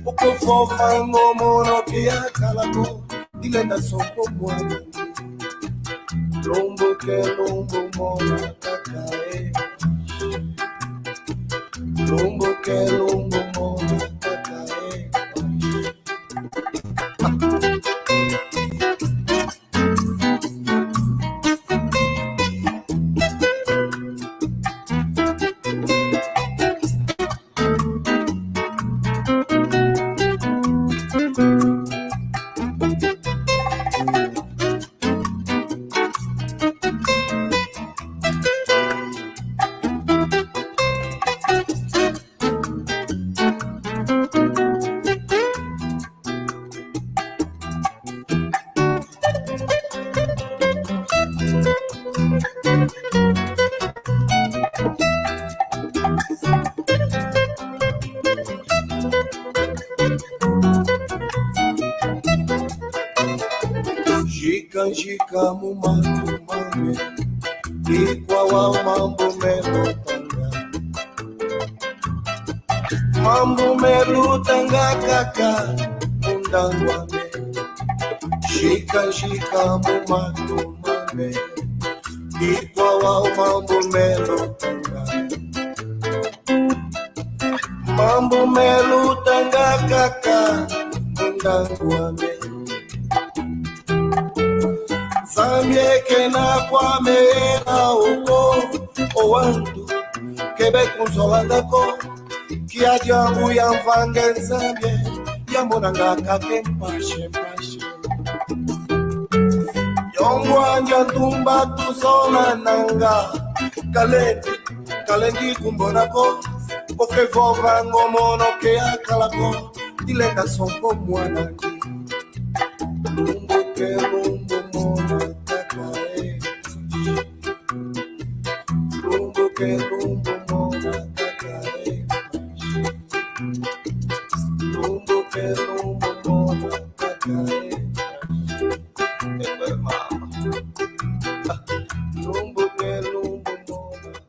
Ukofofa ngomono kia kalako dilenda soko mwana lombo ke lombo mona kakae lombo ke lombo mona kakae Jika mumatu mame Ikwa wa mambo melutanga Mambo melutanga kaka Mundangwa me Jika mumatu mame Ikwa wa mambo melutanga Mambo melutanga kaka Mundangwa me Zambie na kwa meena uko owandu kebe kunsolandako kia jamu ya mfange Zambie ya monanga kake mpashe yongwanja tumba tusona nanga kalendi kumbonako okevova ngomono ke akalako dilenda sonko mwanandi lumbo ke lumbo mona kakae lumbo ke lumbo mona kakae lumbo ke lumbo mona kakae lumbo ke lumbo mona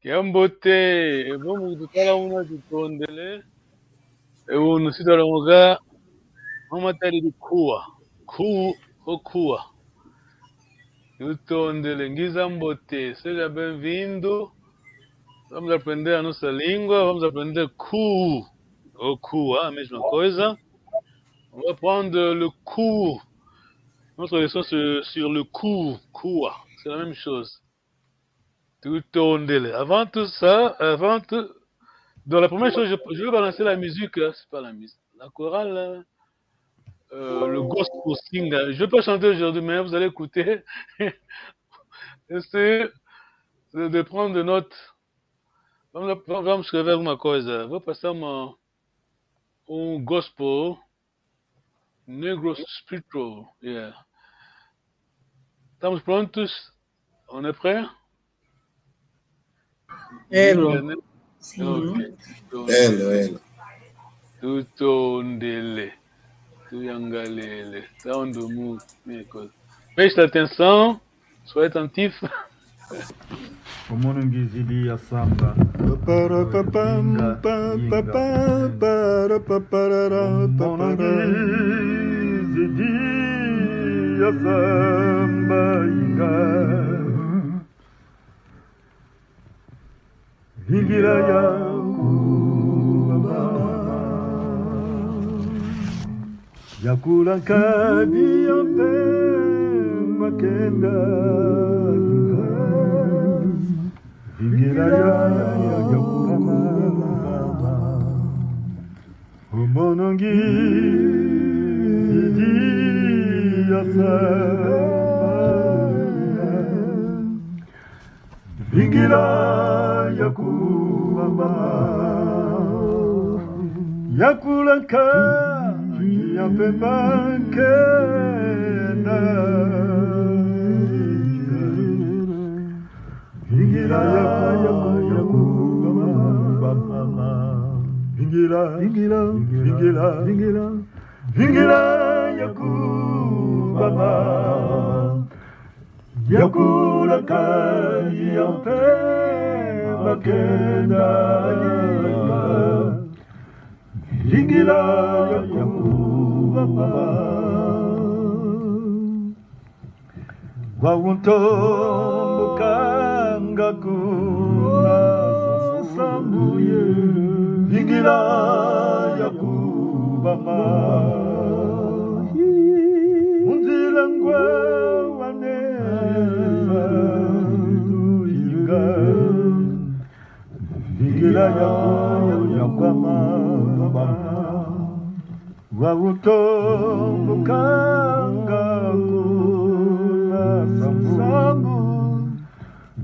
Kiambote, bomu tutala una tutondele, unu sitala muga, mama tali di kuwa, okuwa, tutondele, ngizambote, seja bem-vindo, vamos aprender a nossa língua, vamos aprender okuwa, a mesma coisa, on va prendre le ku, notre leçon sur le kuwa, c'est la même chose. Tutondele, avant tout ça, donc la première chose, je vais balancer la musique, c'est pas la musique, la chorale, le gospel sing. Je ne vais pas chanter aujourd'hui, mais vous allez écouter. Essayez de prendre des notes. Vamos escrever alguma coisa. Vou passar gospel, negro spiritual. Yeah. Estamos prontos? On est prêts? Hello. Ok. Hello. Tutondele. Tuyangalele. Taundo mu. Preste atenção. Soyez attentif. Umuntu ngizili ya samba inga Vingira yakula kadi yampe makenda Vingira yakula umonongi idi yasa Vingira yakula kadi yampe makenda Vingira yakubama yakula kadi yampe makenda Vingira yakubama Wawuntongokanga kuna samuye Vingira yakubama Unzila ngwa waneza tuinga Vingira yakubama Wawuntongokanga kuna samu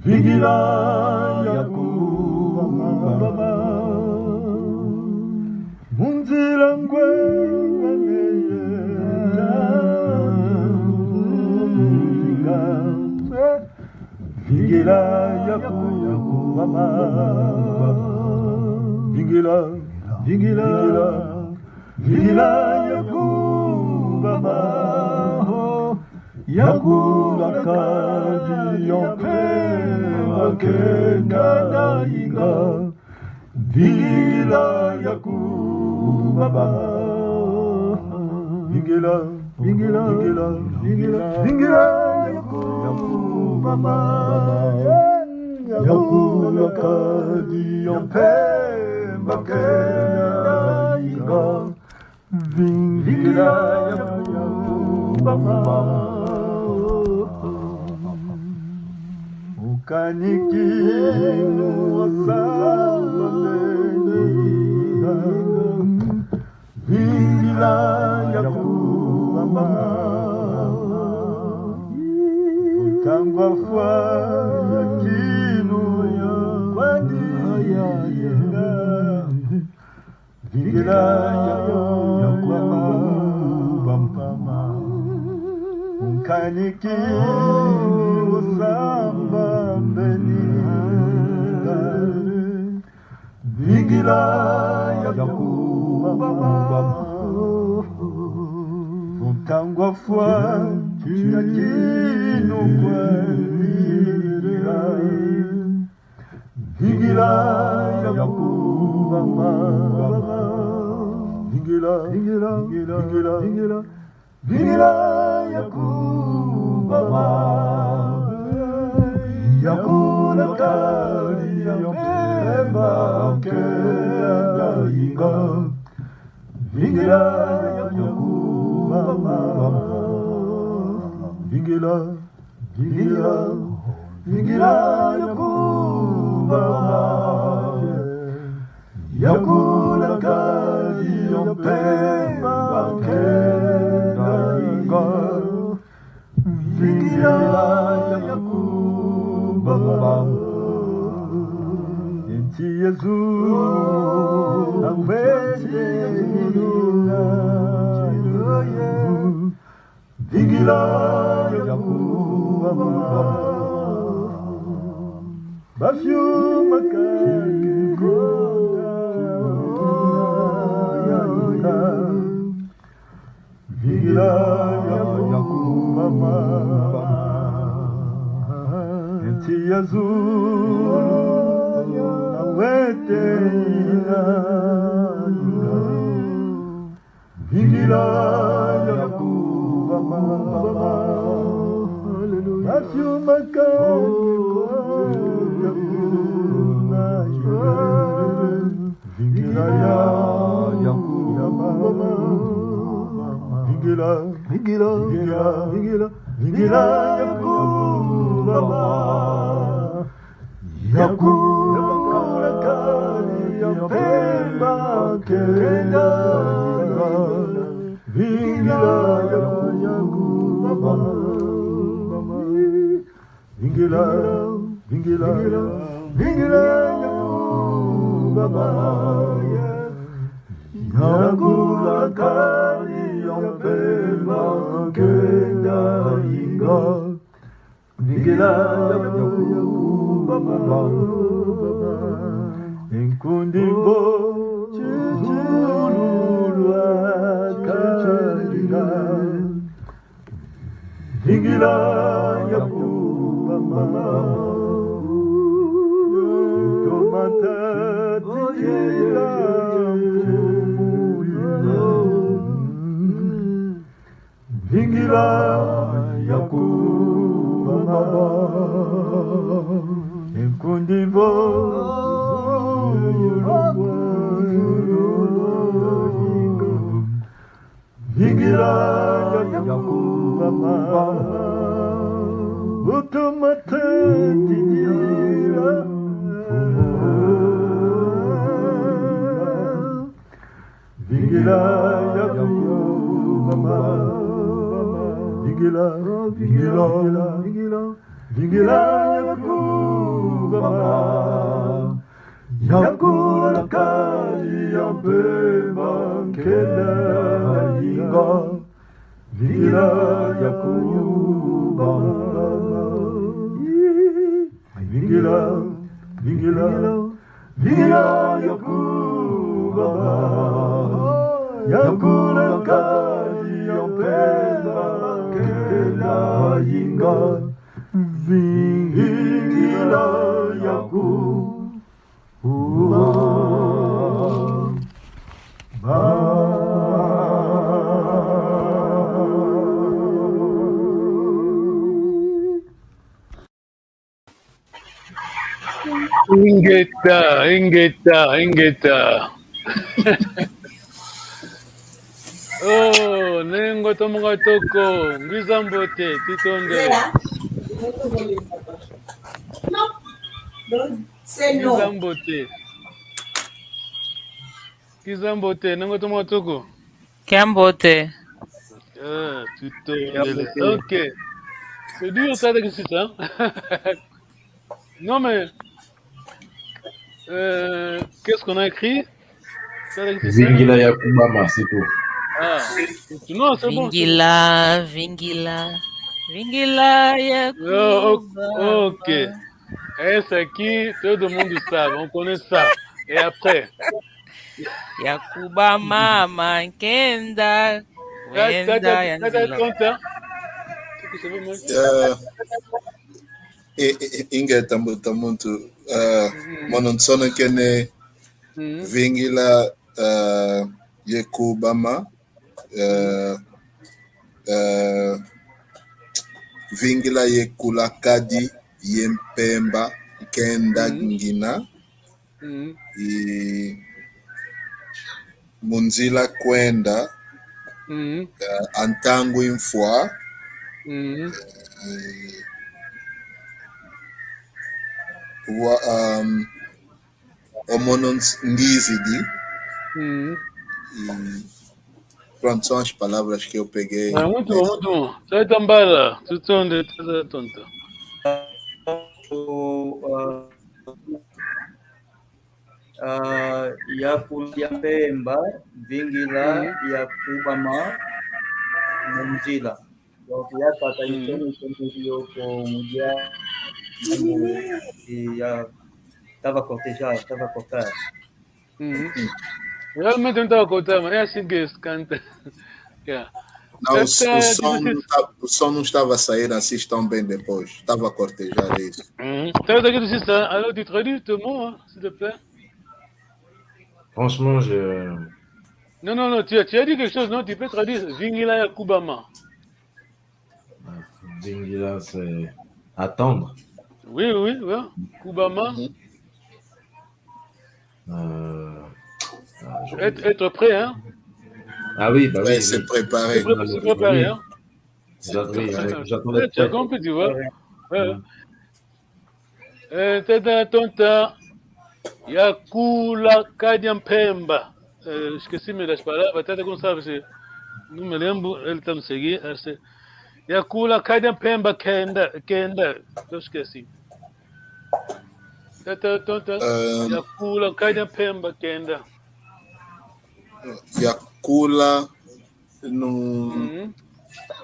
Vingira yakubama Munzila ngwe Vingira yakubama Vingira yakubama yakula kadi yampe makenda inga Vingira yakubama Vingira yakubama yakula kadi yampe makenda inga Vingira yakubama Ukanikimu wasalene Vingira yakubama Utangwa fwa yakinu ya kwadi Vingira yakubama Ukanikimu wasamba mbeni Vingira yakubama Utangwa fwa yakinu kwadi Vingila Yakuba Mama Vingila Vingila Vingila Vingila Vingila Yakuba Mama Yakuna Kali Yopemba Kenda Inga Vingila Yakuba Mama Vingila Vingila Vingila Yakuba Yakuna Kali Yopemba Kenda Inga Vingila Yakuba Enti Yesu Amwete Vingila Yakuba Bafyu Makako Vingila Yakuba Enti Yesu Amwete Vingila Yakuba Bafyu Makako Vingila Yakuba Vingila Vingila Vingila Vingila Yakuba Yakuba Kali Yopemba Kenda Vingila Yakuba Vingila Vingila Vingila Yakuba Yakula Kali Yopemba Kenda Inga Vingila Yakuba Enkundimbo Chululwa Kalila Vingila Yakuba Tomata Tijila Vingila Yakuba Enkundimbo Vingila Yakuba Utumata Tijila Vingila Yakuba Vingila Vingila Vingila Vingila Yakuba Yakula Kali Yopemba Kenda Inga Vingila Yakuba Vingila Vingila Vingila Yakuba Yakula Kali Yopemba Kenda Inga Vingila Yakuba Ingeta. Oh, nengo tomonga toko, ngizambote, titonde. No, don't say no. Kizambote, nengo tomonga toko. Kiambote. Titonde. Ok. C'est dur ça d'exercice, hein? Non mais, qu'est-ce qu'on a écrit? Vingila Yakuba, c'est tout. Ah, non, c'est bon. Vingila, Vingila, Vingila Yakuba. Ok. Et c'est qui? Tout le monde savent, on connaît ça. Et après? Yakuba mama Kenda. Wenda T'as Yanzila. compte, hein? Inga muito monontsono kene vingila yekubama vingila yekulakadi yempemba kenda ngina e munzila kwenda antango infwa homonons ngizidi. Pronto, são as palavras que eu peguei. Muito bom, muito bom. Sai tambara, tu tonde, tu tonta. Yapemba, Vingila, Yakubama, Munzila. Donc, il y a fatalité, nous sommes au mondial. E estava cortejado, estava cortado. Realmente não estava cortado, mas é assim que se canta. Não, o som não estava a sair assim tão bem depois. Estava a cortejar isso. T'as dit que c'est ça. Alors tu traduis le mot, s'il te plaît. Franchement, je... Non, tu as dit quelque chose, non? Tu peux traduire Vingila Yakubama. Vingila, c'est attendre. Oui. Kubama. Être prêt, hein? Ah oui, bah oui. C'est préparé. C'est préparé, hein? J'attendais. Tu as compris, tu vois? Tata tonta Yakula Kadiam Pemba. Esqueci-me das palavras, Tata Gonçalves, não me lembro, ele está me seguindo. Yakula Kadiam Pemba Kenda, eu esqueci. Tata tonta Yakula Kadiam Pemba Kenda. Yakula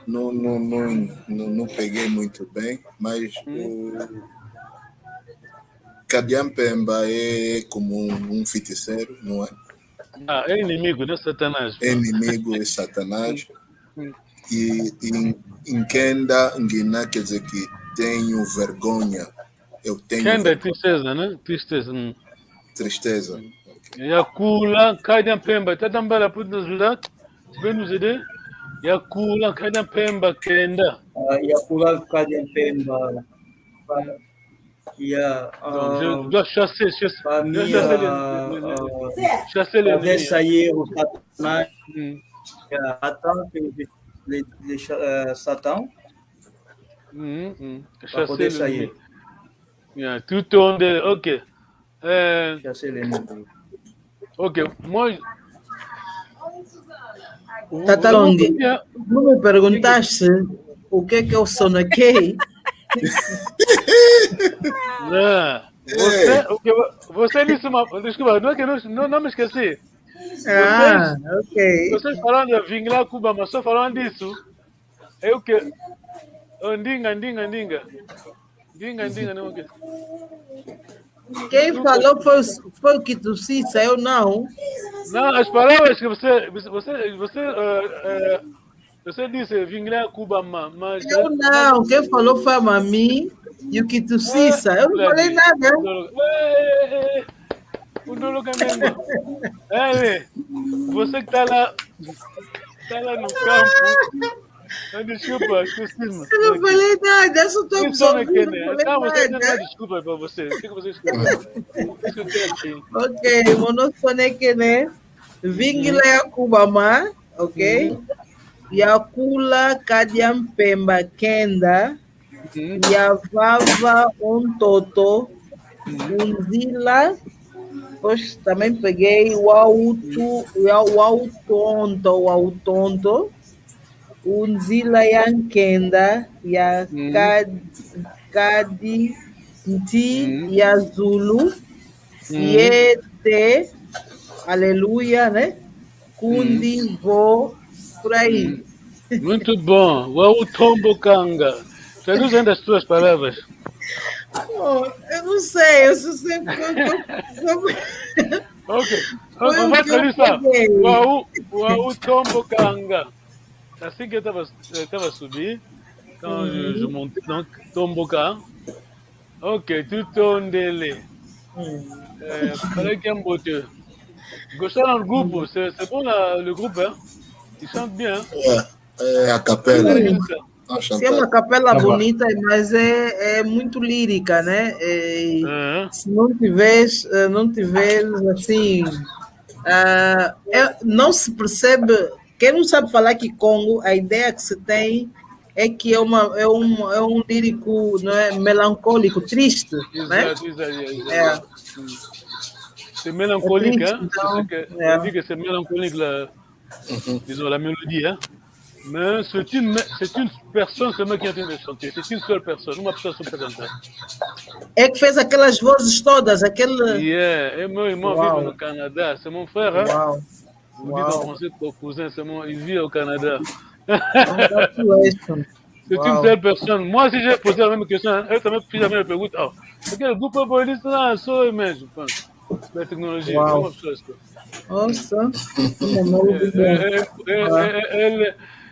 não peguei muito bem, mas o Kadiam Pemba é como um feiticeiro, não é? É inimigo, né? Satanás. É inimigo, é Satanás. E em Kenda, Nguina quer dizer que tenho vergonha. Eu tenho Kenda é tristeza, né? Tristeza. Yakula Kadiam Pemba. Tata Mbala peut nous aider? Yakula Kadiam Pemba Kenda. Yakula Kadiam Pemba. Je dois chasser les ennemis. Sair o Satanás. Attends que Satan. Para poder sair. Tout onde, ok. Chasser l'ennemi. Ok, moi. Tata Longi, não me perguntaste o que é o sonequei? Você disse uma. Desculpa, não é que não me esqueci. Ok. Vocês falando de Vingila Cuba, mas só falando disso. Eu que. Ndinga, não é? Quem falou foi o Kitucissa, eu não. Não, as palavras que você disse Vingila Cuba, mas. Eu não, quem falou foi a Mami e o Kitucissa. Eu não falei nada. Você que está lá no campo. Desculpa, esqueci-me. Eu não falei nada, eu só estou absorvendo. Não, você não dá desculpa para você. O que você escreveu? Ok, monossone né? Vingila Yakubama, ok? Yakula Kadiam Pemba Kenda. Yavava Toto. Unzila. Depois também peguei o Autonto. Unzila Yankenda, Yakadi Nti, Yazulu, Yete, aleluia, né? Kundi, Vo, por aí. Muito bom. Wautombo Kanga. Traduz ainda as tuas palavras. Eu não sei, eu só sei. Ok. Vamos traduzir. Wautombo Kanga. Assim que eu estava a subir, quand je montais, donc Tomboka, Ok, tout en délai. Fallait qu'il y ait un beauté. Gosha dans le groupe, c'est bon le groupe, hein? Ils chantent bien. Hein? A capela. Se é uma capela bonita, mas é muito lírica, né? Se não tiveres assim, não se percebe. Quem não sabe falar Kikongo, a ideia que se tem é que é um lírico, não é, melancólico, triste, né? Exato. C'est mélancolique, hein? On dit que c'est mélancolique, disons, la mélodie, hein? Mais c'est une personne seulement qui est en train de chanter. C'est une seule personne, uma pessoa só para cantar. É que fez aquelas vozes todas, aquele... É meu irmão vive no Canadá, c'est mon frère, hein? Uau. Vous dites en français ton cousin, il vit au Canada. C'est une seule personne. Moi, si j'ai posé la même question, elle m'a fait la même pergunta. Quel groupe boliste là, só je pense. La technologie, Nossa,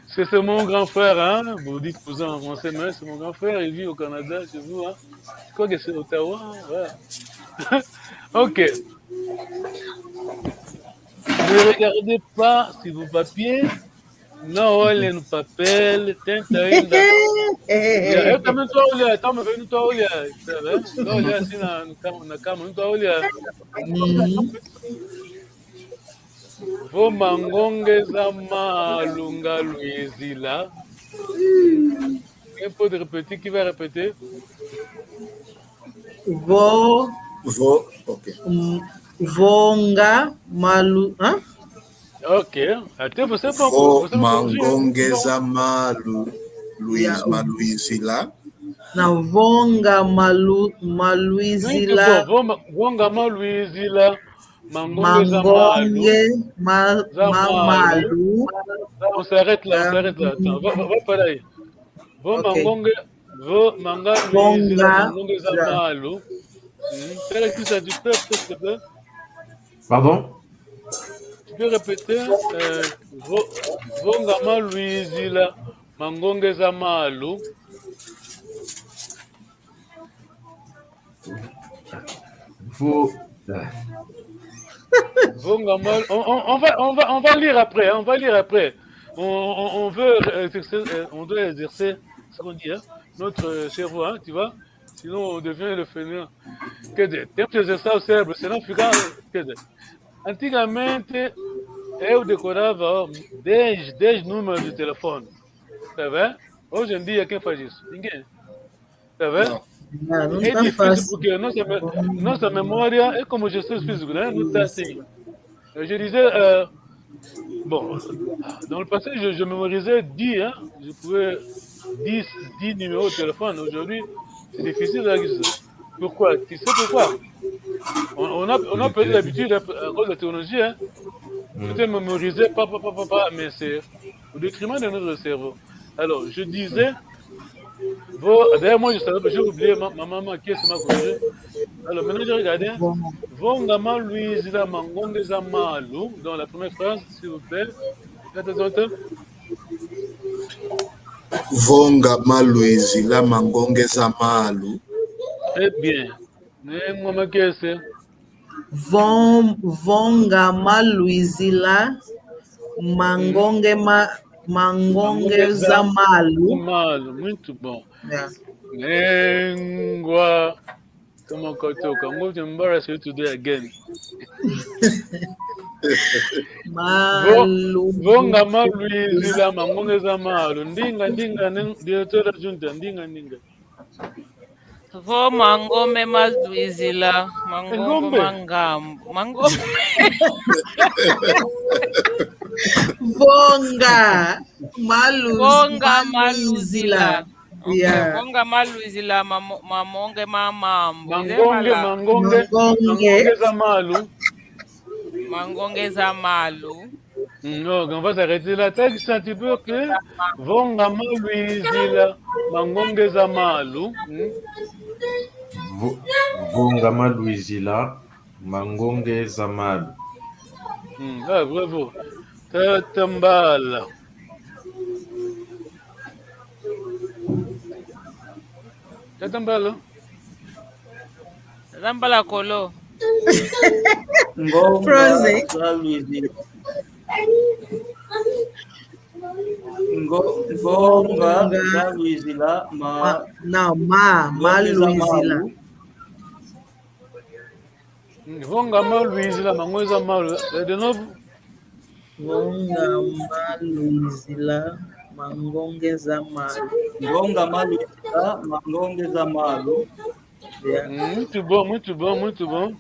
c'est mon grand frère, hein? Vous dites cousin en français, mais c'est mon grand frère, il vit au Canada, chez vous, hein? Je crois que c'est Ottawa, ouais. Ok. Ne regardez pas si vos papiers, não olhem no papel, tenta ainda. Eu também estou a olhar, estamos vendo, estou a olhar, tá vendo? Estou a olhar assim na cama, não estou a olhar. Vou mangongeza malunga Luizila. Quem pode repetir? Qui vai répéter? Ok. Vonga malu... Hã? Ok. Até você pode... Mangongeza Luizila. Não, Vonga Maluizila. Vonga Maluizila. Mangonge Malu. On s'arrête là. Attends, va par aí. Mangonge Malu. Espera que ça, tu peux, s'il te plaît? Pardon? Tu peux répéter? Vonga Maluizila. Mangonge Malu. On va lire après. On doit exercer ce qu'on dit, hein? Notre cerveau, hein, tu vois? Sinon on devient le fainéant. Quer dizer, temos que exercer o cérebro, senão fica. Quer dizer, antigamente eu decorava 10 números de telefone. Tá vendo? Hoje em dia quem faz isso? Ninguém. Tá vendo? Não é tá difícil fácil. porque nossa memória é como exercício físico, né? Não está assim. Je disais, bon, dans le passé, je mémorisais 10, hein? Je pouvais 10 numéros de téléphone. Aujourd'hui, c'est difficile d'acquérir. Pourquoi? Tu sais pourquoi? On a perdu l'habitude à cause de la technologie, hein? Tout est mémorisé, mais c'est au détriment de notre cerveau. Alors, je disais, d'ailleurs, moi, je savais, j'ai oublié ma maman qui est ma corrigée. Alors, maintenant, j'ai regardé. Vongama Luizila Mangongeza Malu, dans la première phrase, s'il vous plaît. Vongama Luizila Mangongeza Malu. Très bien. Moi, qu'est-ce que c'est? Vongama Luizila Mangongeza Malu. Malu, muito bom. Yeah. Lengua. Come on, Kotoka. I'm going to embarrass you today again. Malu. Vonga Maluizila Mangongeza Malu. Ndinga, diretora junta. Ndinga. Vo mangome maluizila. Mangombe mangambo. Mangombe. Vonga Maluizila. Yeah. Vonga maluizila mamonge mamambo. Mangongeza Malu. Mangongeza Malu. Non, on va s'arrêter là. Texte un petit peu que Vonga Maluizila Mangongeza Malu. Vonga Maluizila Mangongeza Malu. Ah, bravo. Tatambala. Tatambala. Zambala Kolo. Frozen. Ngonga Luizila. Ngonga za Luizila Não, Ma Luizila. Vonga ma Luizila mangoza malu. De novo. Ngonga Ma Luizila mangongeza malu. Ngonga Maluizila mangongeza malu. Muito bom, muito bom, muito bom.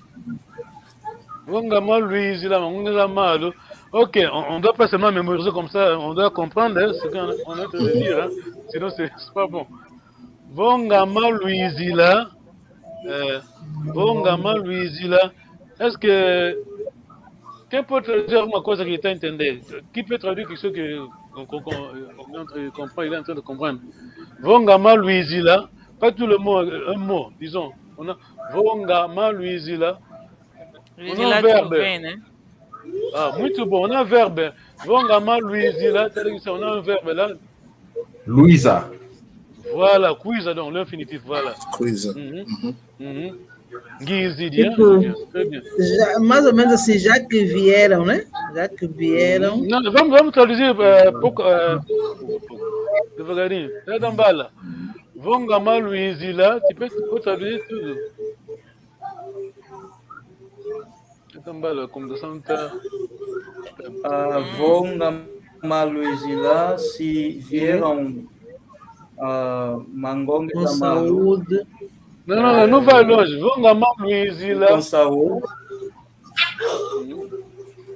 Vonga ma Luizila mangoza malu. Ok, on doit pas seulement mémoriser comme ça, on doit comprendre hein, ce qu'on est en train de dire, hein, sinon c'est pas bon. Vongama Luizila, Vongama Luizila, est-ce que, qui peut traduire une chose qui est entendue? Qui peut traduire quelque chose qu'on comprend, il est en train de comprendre? Vongama Luizila, pas tout le mot, un mot, disons. On a Vongama Luizila, on a un verbe. Ah, muito bom. On a un verbe. Vongama Luizila, on a un verbe là. Louisa. Voilà, Quiza, donc l'infinitif, voilà. Quiza. Guizidien. Très bien. Mais ou menos assim, já que vieram, né? Já que vieram. Não, vamos traduzir pouco, devagarinho. É Dambala. Vongama Luizila, tu peux traduire tudo. Dambala, como Santa. Vongama Luizila, se vieram Mangonga Com da Malu. saúde. Não vai longe. Vongama Luizila. Com saúde.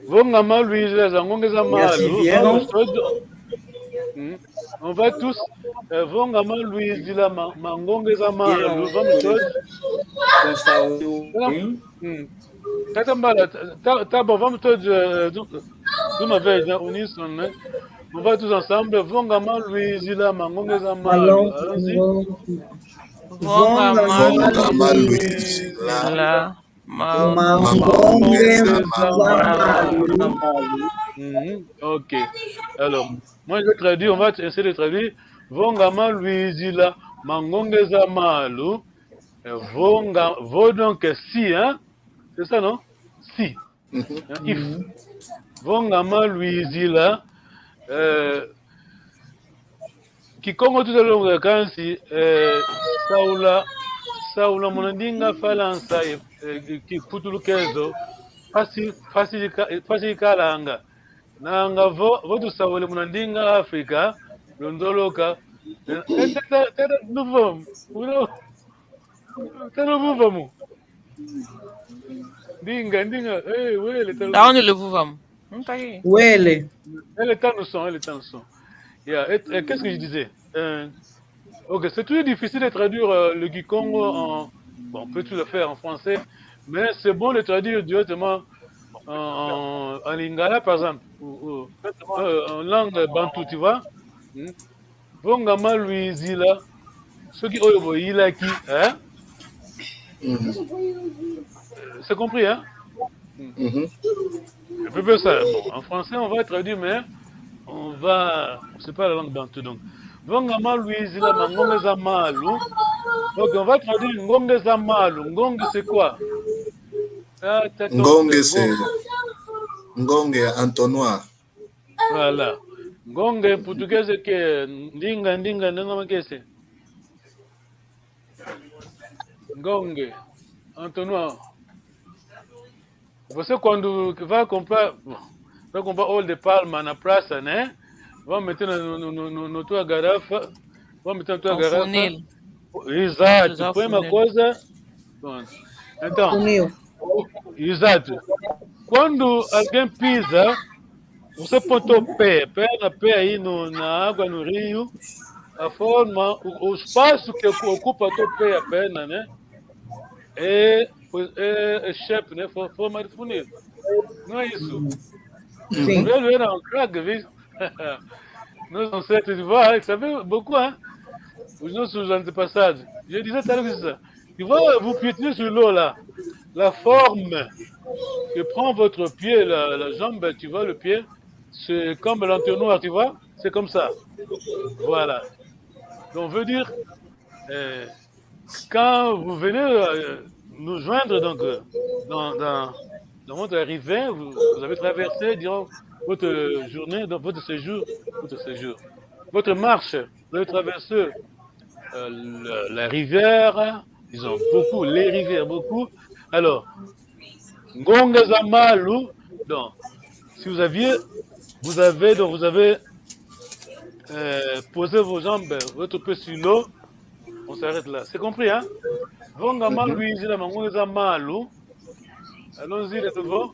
Vongama Luizila, Zangongeza Malu. On va tous. Vongama Luizila, Mangongeza Malu. Vamos todos. Com saúde. Tá bom, vamos todos de uma vez, né? Uníssono, né? On va tous ensemble. Vongama Luizila, Mangongeza Malu. Vongama Luizila, Mangongeza malu. Ok. Alors, moi je vais traduire, on va essayer de traduire. Vongama Luizila, Mangongeza Malu. Vo donc si, hein? C'est ça, non? Si. If. Vongama Luizila. Kikongo tout à l'heure quand si Saula monandinga falansa ki putulu kezo fasi kalanga nanga vo tu Saula monandinga Afrika londoloka tera nouveau mu dinga wele Da onde le vamos? Não tá aí. Wele. Elle est en son. Yeah. Et qu'est-ce que je disais? Ok, c'est toujours difficile de traduire le Kikongo en... Bon, on peut tout le faire en français, mais c'est bon de traduire directement en lingala, par exemple, ou en langue bantou, tu vois. Vongama Luizila, ceux qui ont Ilaki, hein? C'est compris, hein? Un peu plus ça. Bon, en français, on va traduire, mais c'est pas la langue bantou, donc. Vongama Luizila, Mangongeza Malu. Donc, on va traduire Ngongeza Malu. Ngonge, c'est quoi? Ngonge, c'est Ngonge, entonnoir. Voilà. Ngonge, en portugais, c'est que Ndinga, Ndinga, qu'est-ce que c'est? Ngonge, entonnoir. Você quando vai comprar óleo de palma na praça, né? Vamos meter na tua garrafa. Vamos meter na tua garrafa. Funil. Exato. Põe uma coisa. Então. Funil. Exato. Quando alguém pisa, você põe teu pé aí na água, no rio. A forma, o espaço que ocupa teu pé, a perna, né? É shape, né? Forma de funil. Não é isso? Sim. Ele era um craque, viu? Nos ancêtres de voix, vous savez beaucoup, hein? Os nossos antepassados. Je disais tout à l'heure ça. Tu vois, vous piétinez sur l'eau là. La forme que prend votre pied, la jambe, tu vois, le pied, c'est comme l'entonnoir, tu vois? C'est comme ça. Voilà. Donc, veut dire, quand vous venez nous joindre donc dans votre arrivée. Vous avez traversé durant votre journée, dans votre séjour, votre marche. Vous avez traversé la rivière, disons beaucoup, les rivières beaucoup. Alors, Ngonga za Malu, donc, si vous avez posé vos jambes, votre pied sur l'eau, on s'arrête là. C'est compris, hein? Vonga Malu, ici, la Ngonga za Malu. Allons-y, les nouveaux.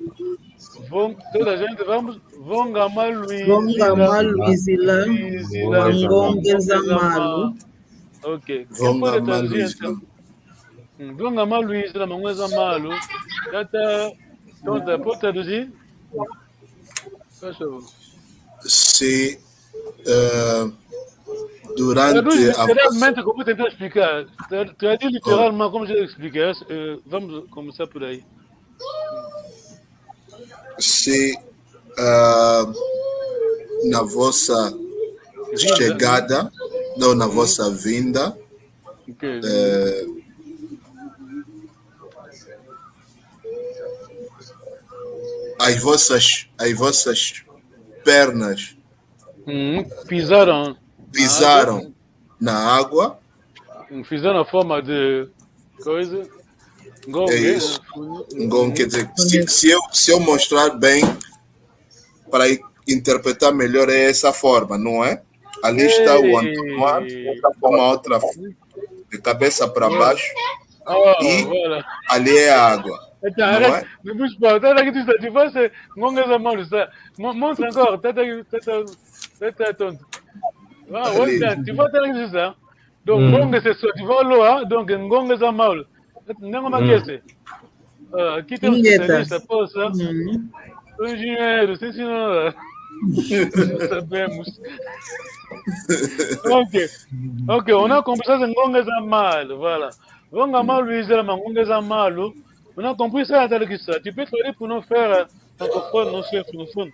Toute la gente, vamos. Vonga Malu, Vonga Malu, ici, là. Ngonga za Malu. Ok. Vonga Malu. Vonga Malu, ici, la Ngonga za Malu. Tata, pour traduire. C'est durante littéralement, comment tu expliquer? Tu as dit littéralement, comme j'ai expliqué. Vamos começar por aí. C'est na vossa chegada, não na vossa vinda. Okay. As vossas pernas pisaram na água. Fizeram a forma de coisa. É isso. Quer dizer, se eu mostrar bem, para interpretar melhor, é essa forma, não é? Ali está o entonnoir, uma outra de cabeça para baixo, e voilà. Ali é a água. Attends, arrête, ne bouge pas. Tu vois, c'est Ngonga za Malu, ça. Montre encore. Tata tonte. Ah, ouais, tu vois, c'est ça. Donc, Ngonga, c'est ça. Tu vois l'eau, hein? Donc, Ngonga za Malu. Não ma quer. Aqui tem um especialista, poça. O engenheiro, sim senhora. Sabemos. Ok, on a compris ça, c'est Ngonga za Malu, voilà. Vonga Malu, Ngonga za Malu. On a compris ça, ça. Tu peux traduire pour nous faire francophone, non faire francophone.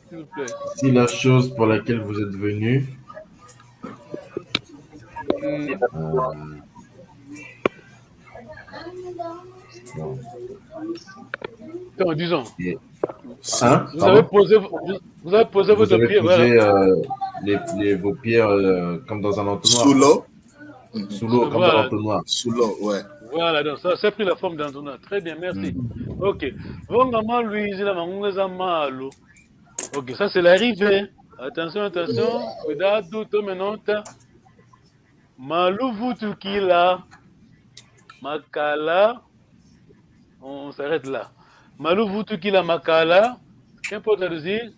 S'il vous plaît. Si la chose pour laquelle vous êtes venu. Non, disons. Hein? Vous avez posé votre pied. Vos pieds comme dans un entonnoir. Sous l'eau. Sous l'eau, comme dans l'entonnoir. Sous l'eau, ouais. Voilà, donc ça a pris la forme d'entonnoir. Très bien, merci. Ok. Vonga Malu, ici, la Ngonga za Malu. Ok, ça c'est l'arrivée. Attention, cuidado, tome nota. Malu Vutukila. Makala. On s'arrête là. Malu Vutukila Makala. Qu'importe la dire.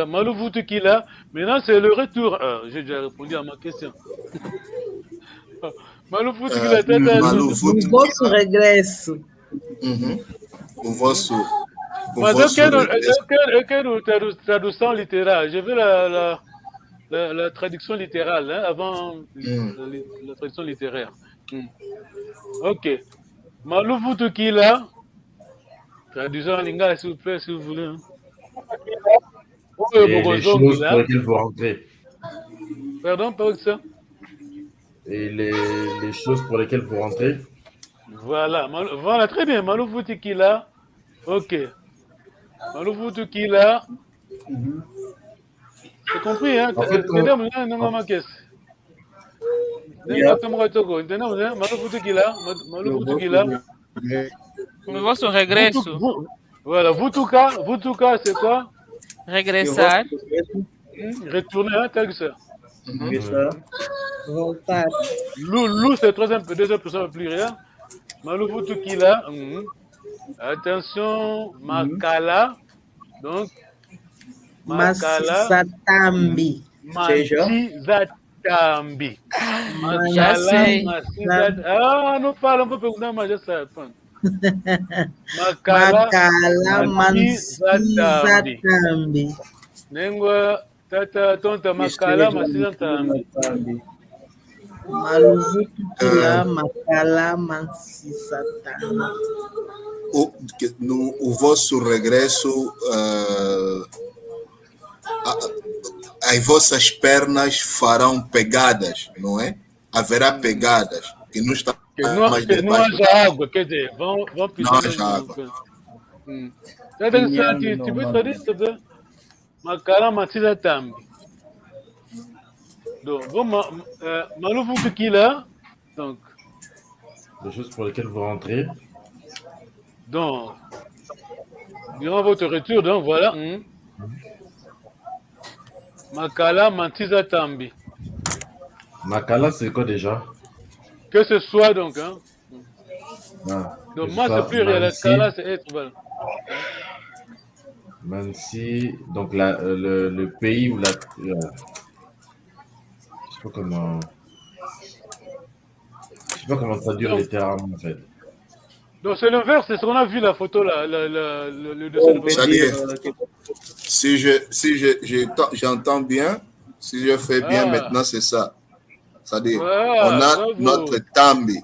Malu Vutukila. Maintenant, c'est le retour. J'ai déjà répondu à ma question. Malu Vutukila. O vosso regresso. O vosso. Mas eu quero tradução literal. Je veux la traduction littérale, hein, avant la traduction littéraire. Ok. Malu Vutukila. Traduisons en lingala, s'il vous plaît, si vous voulez. Et les choses pour lesquelles vous rentrez. Pardon, pas que ça. Et les choses pour lesquelles vous rentrez. Voilà, voilà, très bien. Malu Vutukila. Ok. Malu Vutukila. C'est compris, hein? Entendemos, né? Não é uma questão. Entendemos, né? Malu Vutukila. Le vosso regresso. Voilà, Vutuka, c'est quoi? Regressar. Retourner, hein, tel que ça. Voltar. Lou, c'est deuxième personne pluriel. Malu Vutukila. Attention, Makala. Donc, Masizatambi. Masizatambi. Já sei. Ah, não fala, não vou perguntar, mas já sabe. Makala Masizatambi. Nengua, tata, tonta, Makala Masizatambi. Malu Vutukila, Makala Masizatambi. O vosso regresso, as vossas pernas farão pegadas, não é? Haverá pegadas. que não está Que não debaixo haja água, quer dizer, vão pisar. Não haja água. É interessante, tipo isso aí, Makala Matisa Tambi. Donc, Malou Fukila, donc. Les choses pour lesquelles vous rentrez. Donc, durant votre retour, donc voilà. Makala Matisa Tambi. Makala, c'est quoi déjà? Que ce soit donc, hein. Ah, Donc, moi, c'est plus réel. Makala, c'est être voilà. Mansi, donc le pays où la. Je sais pas comment traduire littéralement en fait. Donc c'est l'inverse, c'est ce qu'on a vu la photo là, le dessin de j'entends bien, si je fais bien maintenant, c'est ça. C'est-à-dire, on a notre tambi.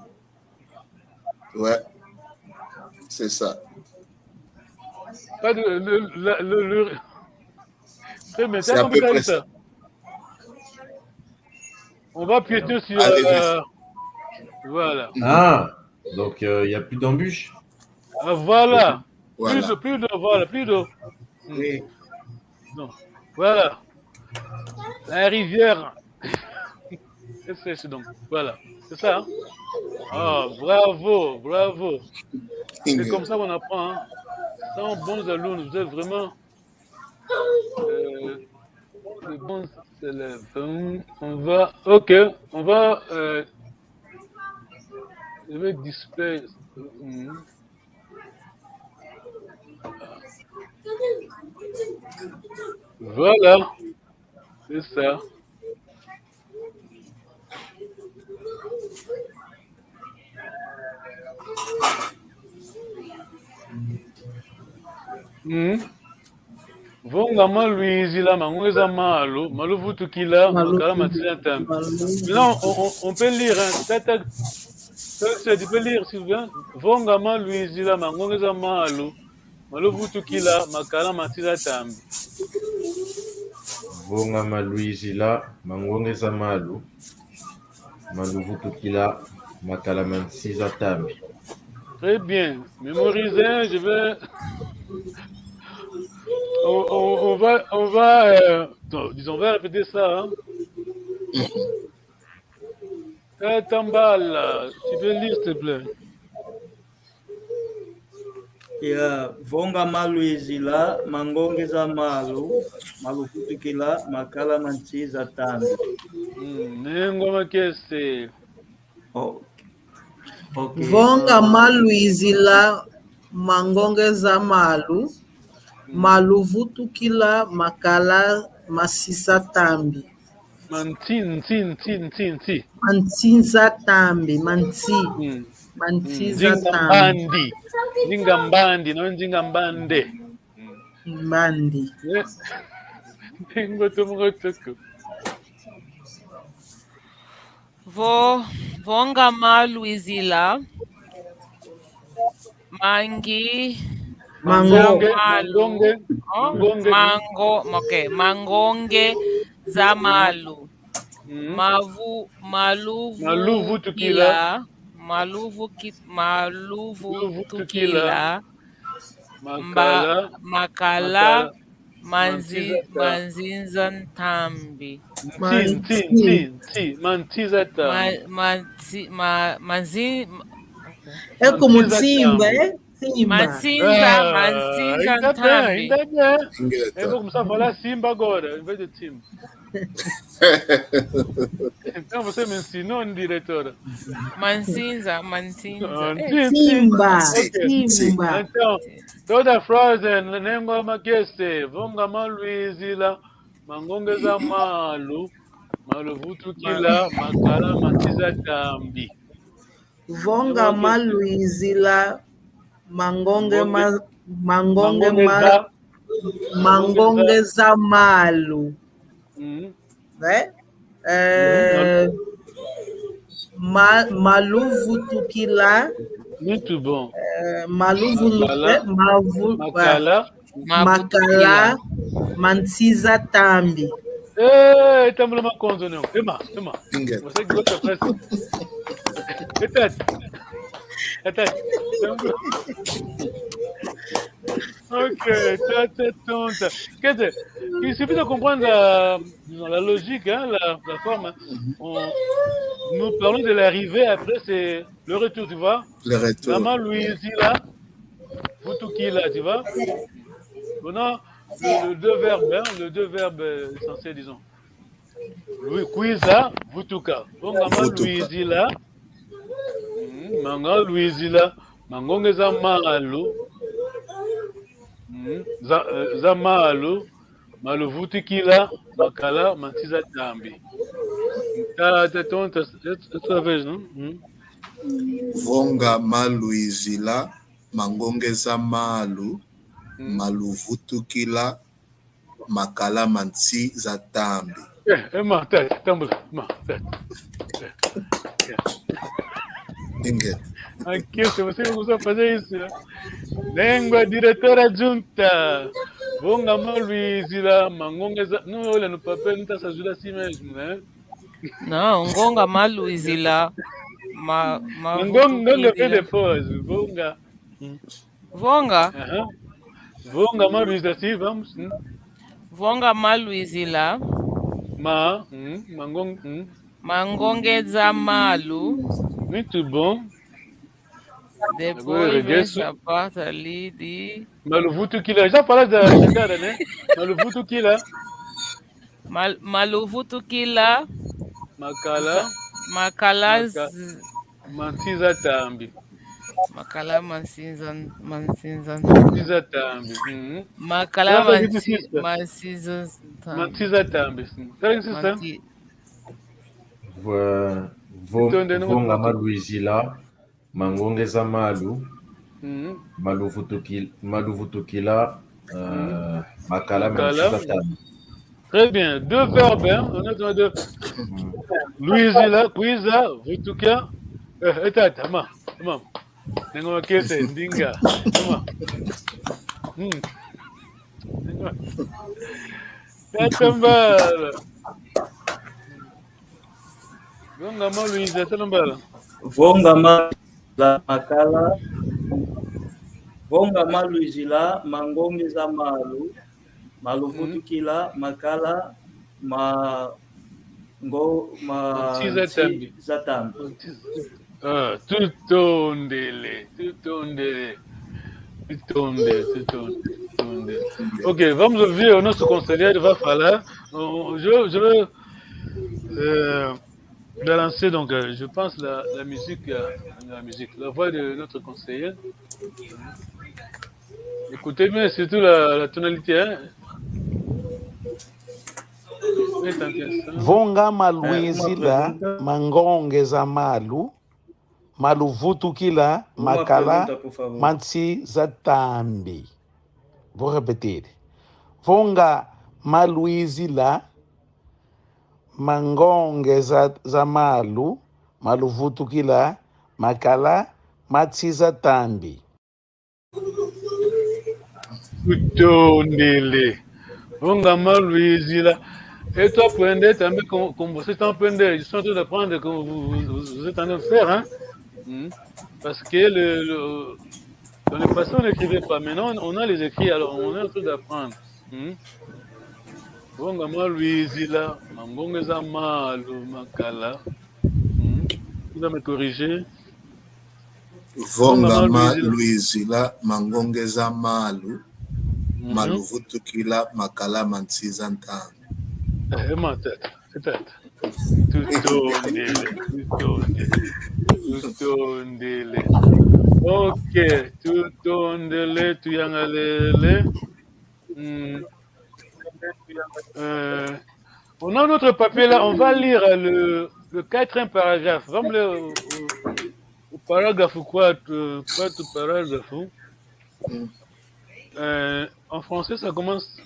Ouais, c'est ça. Pas de, c'est à peu près ça. On va piéter sur... voilà. Ah, donc il n'y a plus d'embûches. Ah, voilà. Voilà. Plus d'eau. Oui. Donc, voilà. La rivière. C'est donc, voilà. C'est ça. Hein? Ah, bravo. C'est comme ça qu'on apprend. Hein? Sans bons alumnes, vous êtes vraiment les bons élèves. On va, je vais display. Voilà, c'est ça. Vongama Luizila Mangweza Malo, Maluvutukila, Makala Matila Tam. Là, on peut lire, hein. Tu peux lire, Sylvain. Vongama Luizila Mangweza Malo, Maluvutukila, Makala Matila Tam. Vongama Luizila Mangweza Malo, Maluvutukila, Makala Matila Tam. Très bien. Mémorisez, je vais. On va disons, on va répéter ça. Hein? Tambal, tu peux lire, s'il te plaît. Ya vonga malu izila mangongeza malu malufutikila makala manchiza tambi. Nengoma kese. Okay. Vonga malu izila mangongeza malu maluvutukila makala masisa tambi. Manti. Mantinza tambi, mantiza tambi. Njingambandi, no njingambande. Mbandi. Vonga malu izila mangi mangonge za malu maluvu tukila makala manzinza ntambi. É como timba, é? Manzinza ntambi. Eu vou começar a falar Simba agora, em vez de Timba. Então você me ensinou, diretora? Manzinza. Timba. Então, toda a frase, Nengoma Kese, Vonga Maluizila, Mangongeza Malu, Maluvutukila, Makala Matiza Tambi. Vonga maluizila mangongeza malu. Né? Maluvutukila. Muito bom. Makala mantiza tambi. Estamos numa conta, não. Ema. Você que gosta de Attends. Ok, il suffit de comprendre la logique, hein, la forme. Hein. Nous parlons de l'arrivée, après c'est le retour, tu vois. Le retour. Maman Louise là, Vutukila, tu vois. Maintenant, le deux verbes essentiels, disons. Kuiza, Vutuka. Bon, maman Louise là, maman Louise là, mangongeza malu. Zamalu maluvutikila makala mantiza tambi. Vonga maluizila mangongeza malu maluvutukila makala mantiza tambi. Ma tête, ma tête. Ninguém. Aqui, se você não consegue fazer isso, né? Língua diretora junta. Vonga maluizila mangongeza. Não olha no papel, não está se ajudando assim mesmo, né? Não, ngonga maluizila. Ngonga vem depois. Vonga. Vonga? Vonga maluizila, sim, vamos. Vonga maluizila. Mangongeza malu. Muito bom. Depois vem essa parte ali de... Maluvutukila. Já falaste da cara, né? Maluvutukila. Maluvutukila. Makala. Mantiza tambi. Makala mansinza tambi. Makala mansinza tambi. Mantiza tambi. Será que isso Vonga maluizila mangongeza malu maluvutukila makala mantiza tambi. Très bien. Deux verbes, hein? On a deux. Louisila, Kuiza, Vutukia. Etata, ma. Nengo kese, ndinga. Ma. Tatambala. Vonga ma Louisa, tatambala. Vonga makala. Vonga ma Louisila, mangongeza malu. Maluvutukila makala Tiza tambi. Tutondele. Ok, vamos ouvir o nosso conselheiro vai falar. Je veux lancer donc, je pense la musique, la voix de notre conseiller. Écoutez bien, surtout la tonalité, hein. Vonga maluizila mangongeza malu maluvutukila makala mantiza tambi. Vou repetir. Vonga maluizila mangongeza malu maluvutukila makala mantiza tambi. Tutondele. Vonga maluizila. Et toi, apprenez también comme vous êtes en train de, je suis en train d'apprendre comme vous êtes en train de faire, hein. Parce que dans le passé, on n'écrivait pas. Maintenant, on a les écrits, alors on est en train d'apprendre. Vonga maluizila, mangongeza malu makala. Vous allez me corriger. Vonga maluizila, mangongeza malu, maluvutukila makala mantiza tambi. Ma tête, peut-être. Tutondele. Ok, tutondele, tuyangalele. On a notre papier là, on va lire le quatrième paragraphe. Vamos ler o parágrafo 4, quarto parágrafo. En français, ça commence...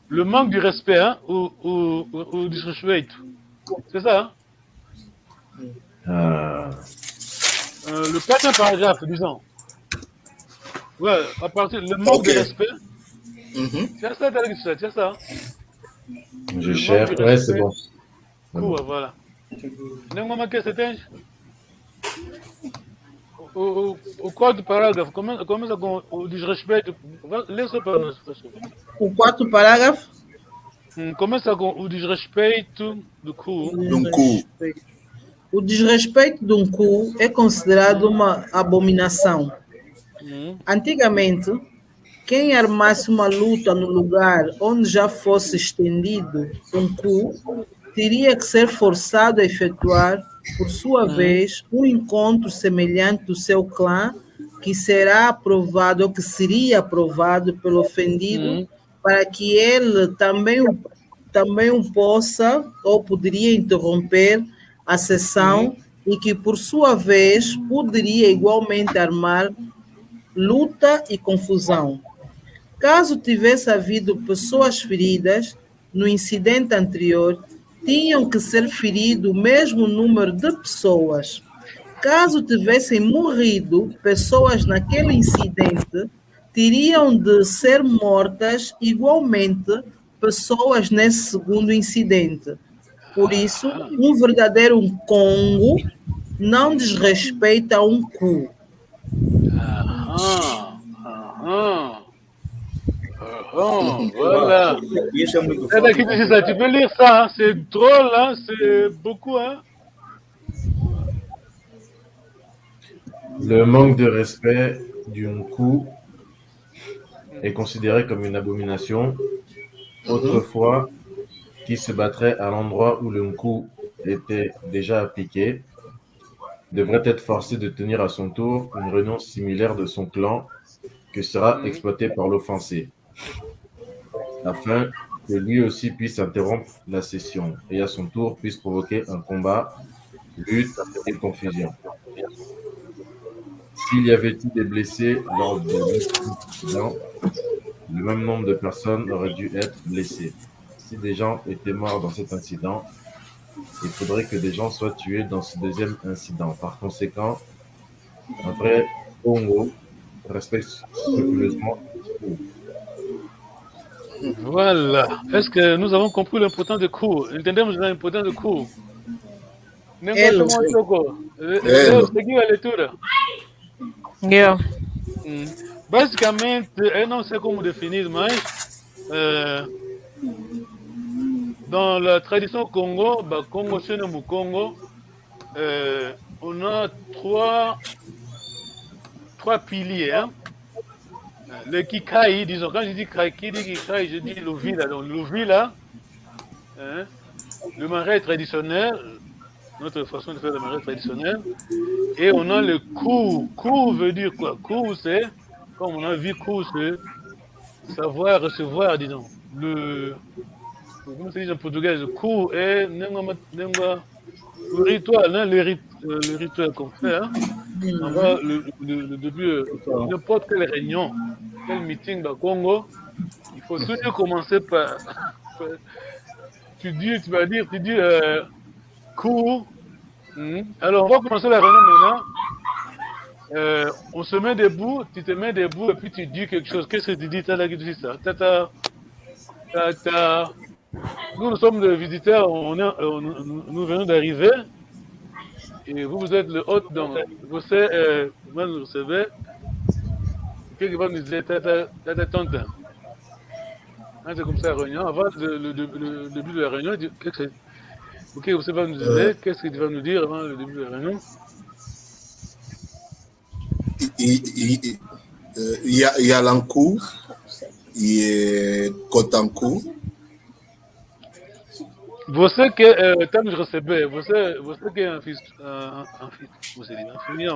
Le manque du respect, hein, ou disrespect. C'est ça, hein? Le quatrième paragraphe, disons. Ouais, à partir le manque de respect. C'est ça, c'est ça. Je cherche, ouais, c'est bon. Kua, voilà. Nenhuma que você tem? O quarto parágrafo começa com o desrespeito. Lê só para nós, professor. O quarto parágrafo? Começa com o desrespeito do cu. O desrespeito de um cu é considerado uma abominação. Antigamente, quem armasse uma luta no lugar onde já fosse estendido um cu teria que ser forçado a efetuar, por sua vez, um encontro semelhante do seu clã, que será aprovado ou que seria aprovado pelo ofendido, para que ele também o possa ou poderia interromper a sessão e que, por sua vez, poderia igualmente armar luta e confusão. Caso tivesse havido pessoas feridas no incidente anterior, tinham que ser ferido o mesmo número de pessoas. Caso tivessem morrido pessoas naquele incidente, teriam de ser mortas igualmente pessoas nesse segundo incidente. Por isso, um verdadeiro Congo não desrespeita um cu. Voilà. C'est là qui dit ça. Tu peux lire ça, hein? C'est drôle, hein? C'est beaucoup, hein? Le manque de respect d'un coup est considéré comme une abomination. Autrefois, qui se battrait à l'endroit où le coup était déjà appliqué devrait être forcé de tenir à son tour une réunion similaire de son clan que sera exploité par l'offensé, afin que lui aussi puisse interrompre la session et à son tour puisse provoquer un combat, lutte et confusion. S'il y avait eu des blessés lors de l'incident, le même nombre de personnes auraient dû être blessées. Si des gens étaient morts dans cet incident, il faudrait que des gens soient tués dans ce deuxième incident. Par conséquent, un vrai Congo respecte scrupuleusement. Voilà. Est-ce que nous avons compris l'importance du cours? Entendemos l'importance du cours? Seguiu a leitura? Basicamente, eu não sei como definir, mas dans la tradition Congo, Congo chez nous, Congo, on a trois piliers. Hein? Le Kikai, disons, quand je dis Kikai, je dis l'Ouvila. Donc l'Ouvila, hein, le marais traditionnel, notre façon de faire le marais traditionnel. Et on a le Kou. Kou veut dire quoi? Kou, c'est, comme on a vu, Kou, c'est savoir recevoir, disons. Comment se dit en portugais? Le Kou est le rituel, hein, le rituel qu'on fait. Hein. Avant le début, n'importe quelle réunion, quel meeting au Congo, il faut toujours commencer par. Tu dis Kou. Alors, on va commencer la réunion maintenant. On se met debout, tu te mets debout et puis tu dis quelque chose. Qu'est-ce que tu dis? Tu dis ça. Nous sommes des visiteurs, nous venons d'arriver. Et vous êtes le hôte, donc vous savez, comment vous recevez. Quelqu'un va nous dire, t'as tonton. C'est comme ça la réunion. Avant le début de la réunion, ok, vous savez nous dire, qu'est-ce que tu vas nous dire avant le début de la réunion? Il y a l'Ankou, il y a Kotankou. Você que estamos a receber, você que é anfitrião,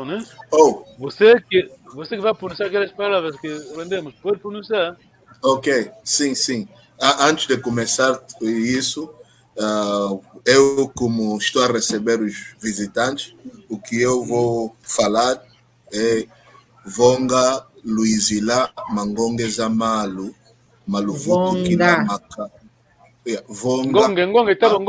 né? Oh. Você que vai pronunciar aquelas palavras que aprendemos, pode pronunciar? Ok, sim. Antes de começar isso, eu como estou a receber os visitantes, o que eu vou falar é Vonga Luizila Mangonge Zamalu Maluvutu Kila Maka. Ngonge, tá bom.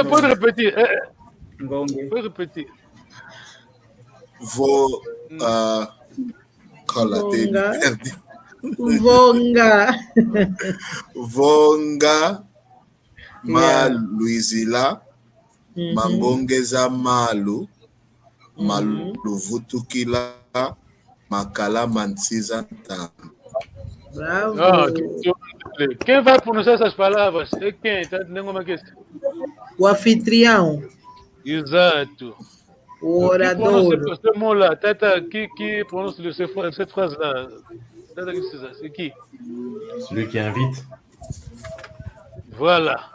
Pode repetir. Pode repetir. Vou. Perdi. Vonga. Vonga Maluizila Mangongeza Malu Maluvutukila Makala Mansiza Tambi. Bravo. Quem vai pronunciar essas palavras? É quem? Está entendendo como é que é? O anfitrião. Exato. O orador. Qui prononce cette phrase-là? C'est qui? Celui qui invite. Voilà.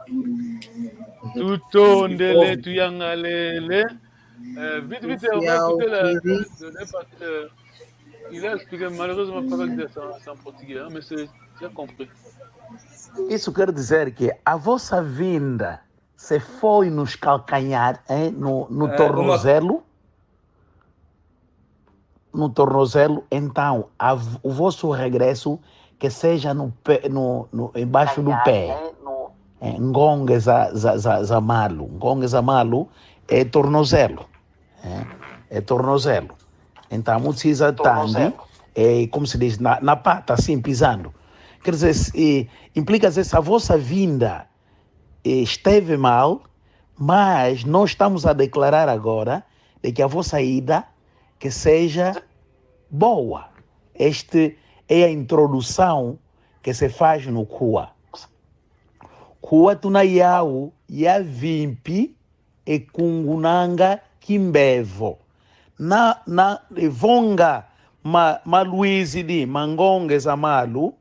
Tout ndele tuyangalele. Vite, on va écouter le il a expliqué malheureusement pas avec en português, mas você já compris. Isso quer dizer que a vossa vinda se foi nos calcanhar, hein? no tornozelo. No tornozelo, então o vosso regresso que seja embaixo do pé. Ngonge za malu. Ngonge za malu é tornozelo. É tornozelo. Então, precisa tanto, como se diz, na pata, assim, pisando. Quer dizer, implica se a vossa vinda esteve mal, mas nós estamos a declarar agora de que a vossa ida que seja boa. Esta é a introdução que se faz no Kua. Kua tunayau ya vimpi e kungunanga kimbevo. Na vonga maluizi di mangonge za malu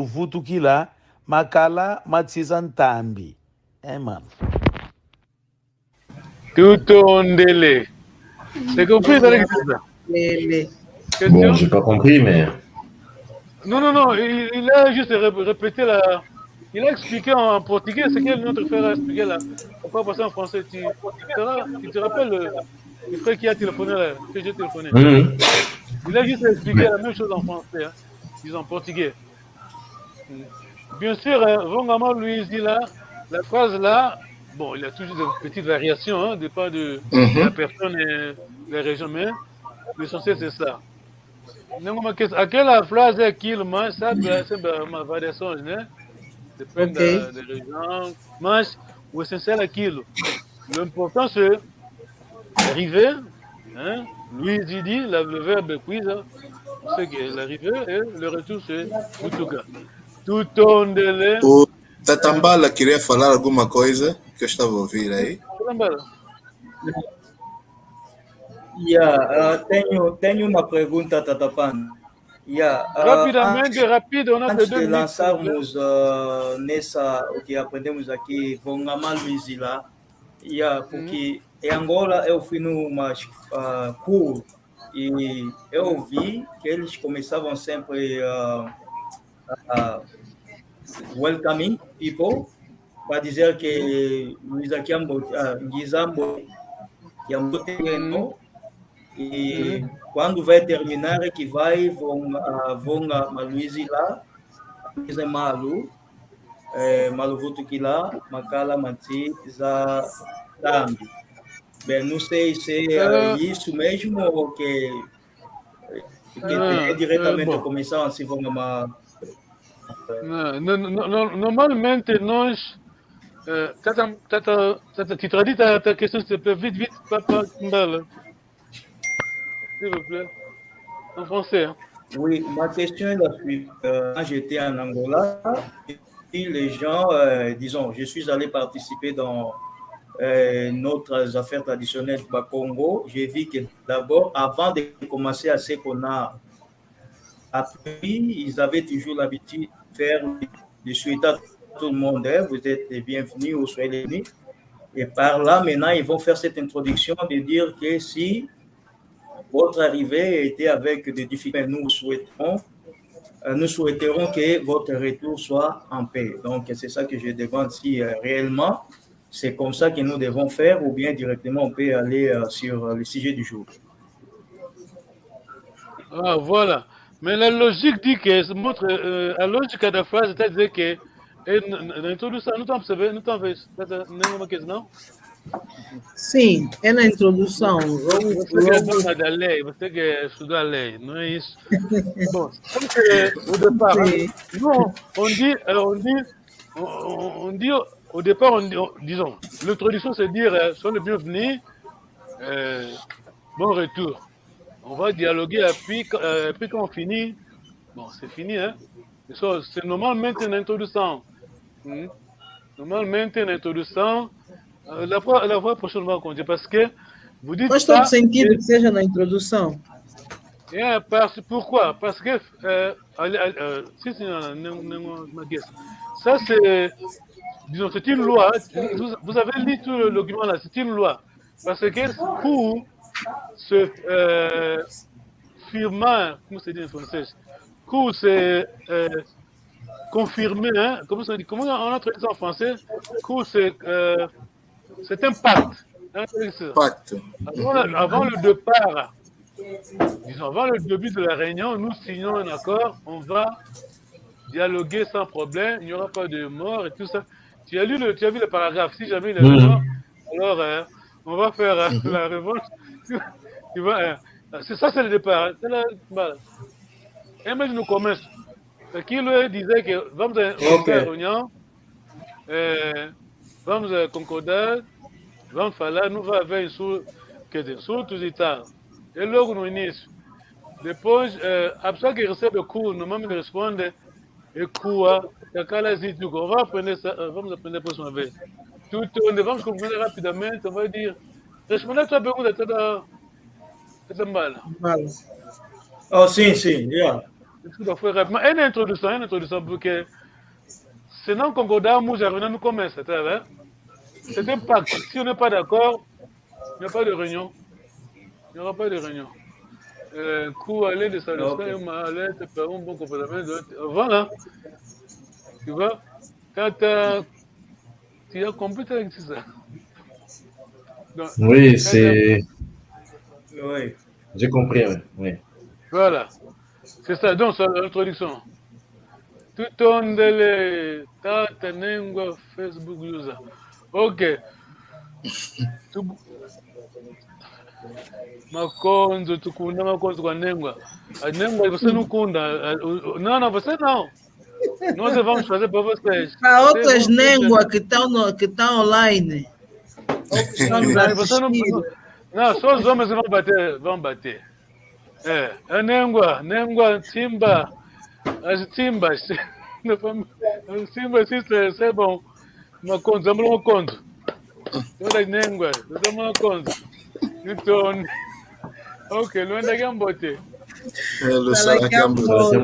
vutu kila makala matsiza ntambi. Mano. Tudo ndele. C'est compris ça? Bon, j'ai pas compris, mais... Non, il a juste répété la... Il a expliqué en portugais ce que notre frère a expliqué là. On peut passer en français. Tu te rappelles le frère qui a téléphoné là, que j'ai téléphoné. Il a juste expliqué la même chose en français, hein, disons en portugais. Bien sûr, Vongama lui dit là, la phrase là, bon, il y a toujours des petites variations, hein, dépend de la personne et la région, mais l'essentiel c'est ça. Aquela frase é aquilo, mas sabe, é sempre uma variação, né? Depende da região, mas o essencial é aquilo. L'important c'est l'arrivée, hein? Lui dit, le verbe est quiz, c'est que l'arrivée et le retour c'est Mutuka. Tudo ndele. O Tatambala queria falar alguma coisa que eu estava a ouvir aí. Tatambala. Tenho uma pergunta, Tatapana. Rapidamente, rápido, on a antes de lançarmos nessa, o que aprendemos aqui, Vongama Luizila, porque em Angola eu fui numa curso e eu vi que eles começavam sempre welcoming people, para dizer que Luiza Kiambo, Gizambo, Kiambo terminou, e quando vai terminar é que vai Vonga Maluizila, Malu, Maluvutu Kila, Makala Mati, za Tambi. Bem, não sei se é isso mesmo ou que diretamente começaram assim, Vonga Normalmente nós tu traduis ta question s'il te plaît, vite, papa Mbala. S'il vous plaît, en français. Hein. Oui, ma question est la suivante. Quand j'étais en Angola, et les gens, disons, je suis allé participer dans notre affaire traditionnelle du Congo. J'ai vu que d'abord, avant de commencer à ce qu'on a appris, ils avaient toujours l'habitude de faire de souhaiter à tout le monde, vous êtes les bienvenus ou soyez les bienvenus. Et par là, maintenant, ils vont faire cette introduction de dire que si votre arrivée était avec des difficultés, nous souhaiterons que votre retour soit en paix. Donc, c'est ça que je demande si réellement c'est comme ça que nous devons faire ou bien directement on peut aller sur le sujet du jour. Ah, voilà. Mais la logique dit que, la logique de la phrase, c'est-à-dire que, l'introduction, nous t'en savez, non? Sim, é na introdução. Você que é dona da lei, você que estudou a lei, não é isso? Bom, au départ, non, on dit au départ, disons, l'introduction c'est dire, soyez le bienvenu, bon retour. On va dialoguer, puis quand on finit, bon, c'est fini, hein? C'est normalement une introduction. Normalmente une introduction. La fois prochaine, on va continuer parce que vous dites. Faz todo sentido que seja na introdução. Pourquoi? Parce que ça c'est, disons, c'est une loi. Vous avez lu tout le document là, c'est une loi. Parce que pour ce firmant, comment c'est dit en français? Pour c'est confirmé, hein? Comment on a traduit ça en français? Pour c'est un pacte. Hein, pacte. Avant le départ, disons, avant le début de la réunion, nous signons un accord, on va dialoguer sans problème, il n'y aura pas de mort et tout ça. Tu as vu le paragraphe, si jamais il y a mort, alors on va faire la révolte. C'est ça, c'est le départ. C'est et maintenant, nous commençons. Qui lui disait que vamos faire une réunion, vamos concordar, vamos falar, não vai haver insultos e tal. E logo no início. Depois, a pessoa que recebe o cu, normalmente responde, on va aprender ça, vamos aprender a próxima vez. Vamos compreender rapidamente, on vai dire, responder a tua pergunta, está mal. Oh, sim, yeah. É na introdução, porque se não concordarmos, a reunião não começa, tá vendo? C'est un pacte. Si on n'est pas d'accord, il n'y a pas de réunion. Il n'y aura pas de réunion. Coup à l'aide de salutation, à l'aide de un bon comportement. Voilà. Tu vois, quand tu as compris, c'est ça. Donc, oui, c'est. Oui. J'ai compris, oui. Voilà. C'est ça, donc, c'est l'introduction. Tout onde le tata nengua Facebook user. Ok. Makonzo, tukunda makonzo kwa nengua. A nengua, você não kunda. Não, você não. Nós vamos fazer para vocês. Há outras nengua que estão online. Você não, só os homens vão bater. A nengua, timba, as timbas. As timbas, isso é bom. Makonzo, vamos lá makonzo. Toda nengua, vamos lá makonzo. Então, ok, não é daqui a bote. Ele será que a bote.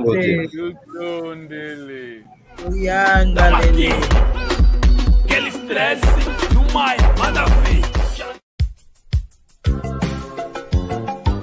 Então, dele. Yanga, dele. Aquele estresse no Maia, manda